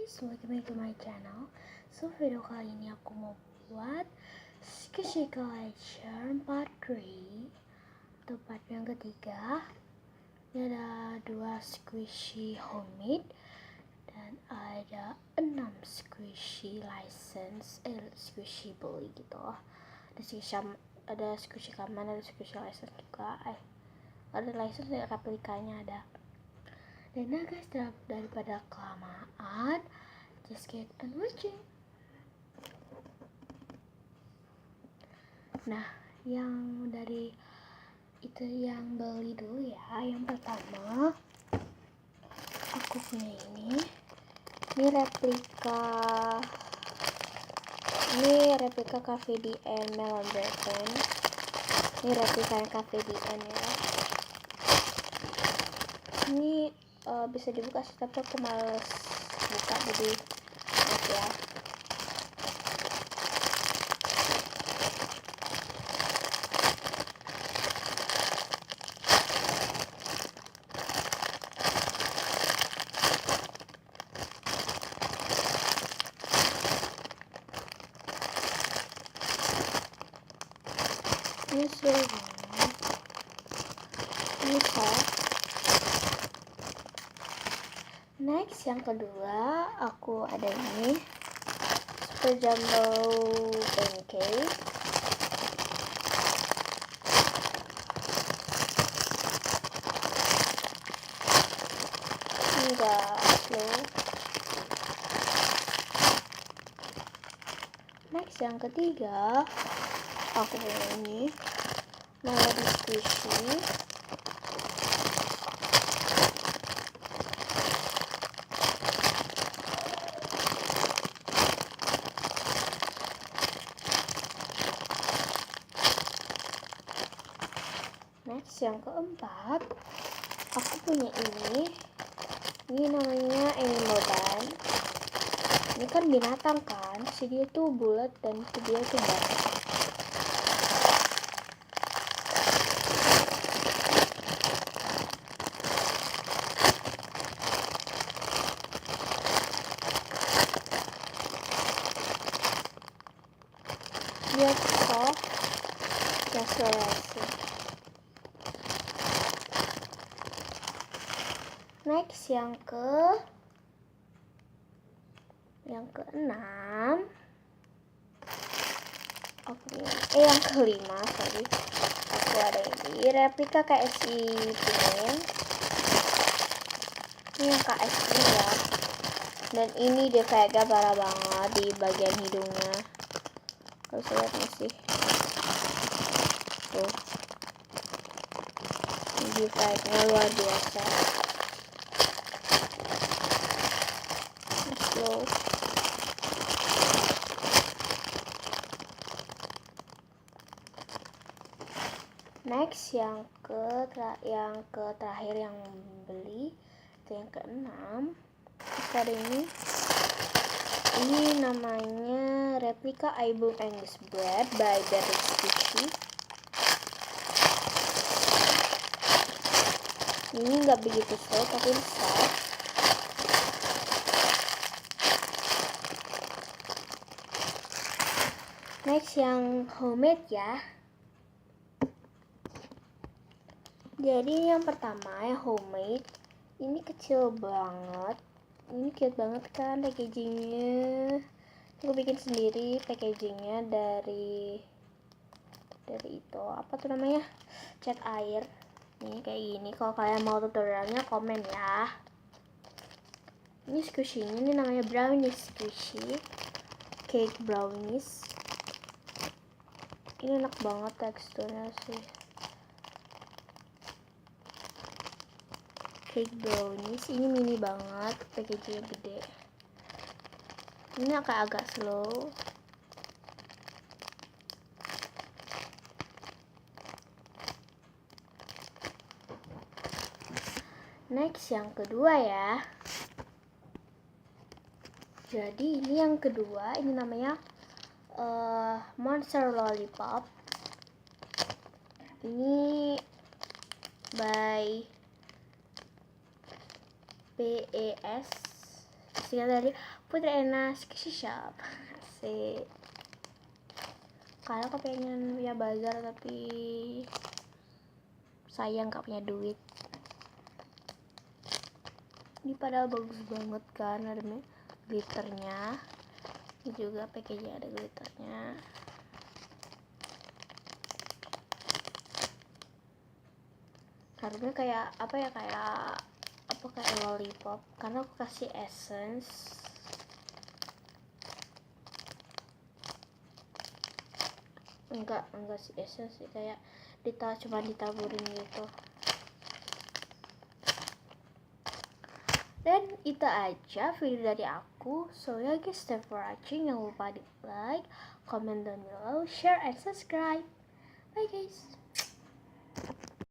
guys, welcome back to my channel. So video kali ini aku mau buat Squishy Collection part 3 atau part yang ketiga. Ini ada 2 squishy homemade dan ada 6 squishy license, squishy beli gitu. Ada squishy kaman, ada squishy license juga. Ada license dan replikanya ada. Dan nah guys, daripada kelamaan, just get and watching. Nah, yang dari itu yang beli dulu ya. Yang pertama, aku punya ini replika Cafe DN Melon Breton. Ini replika yang Cafe DN ya. Ini bisa dibuka sih, tapi aku males buka, jadi maaf ya. Ini bisa. Next, yang kedua aku ada ini Super Jumbo Pancake. Ini udah slow. Next, yang ketiga aku punya ini Melody Squishy. Next, yang keempat aku punya ini namanya Animal Band. Ini kan binatang kan, si dia tuh bulat dan si dia tuh banyak. Dia soft, restorasi. Next, yang keenam yang kelima aku ada ini replika KSI Pingin. Ini yang KSI ya, dan ini dia kayak parah banget di bagian hidungnya. Kalau saya lihat masih tuh, ini efeknya luar biasa. Slow. Next, yang terakhir yang beli itu yang keenam. Ada ini namanya replika Ibum Angus Bread by Berry Squishy. Ini nggak begitu slow tapi soft. Next, yang homemade ya. Jadi yang pertama yang homemade, ini kecil banget. Ini cute banget kan packagingnya. Aku bikin sendiri packagingnya dari itu apa tuh namanya, cat air. Nih kayak gini. Kalau kalian mau tutorialnya komen ya. Ini squishy-nya ini namanya brownies squishy, cake brownies. Ini enak banget teksturnya sih. Cake brownies ini mini banget, packagingnya gede. Ini agak slow. Next, yang kedua ya. Jadi ini yang kedua, ini namanya Monster Lollipop. Ini by PES unboxingnya dari Putri Ena Sketchy Shop sih. Karena aku pengen ya bazar tapi sayang gak punya duit. Ini padahal bagus banget kan, ada glitternya. Ini juga packagingnya ada glitternya. Harusnya kayak apa ya, kayak lollipop karena aku kasih essence. Enggak sih essence sih, kayak cuma ditaburin gitu. Dan itu aja video dari aku. So ya guys, thanks for watching. Jangan lupa di like, comment down below, share and subscribe. Bye guys.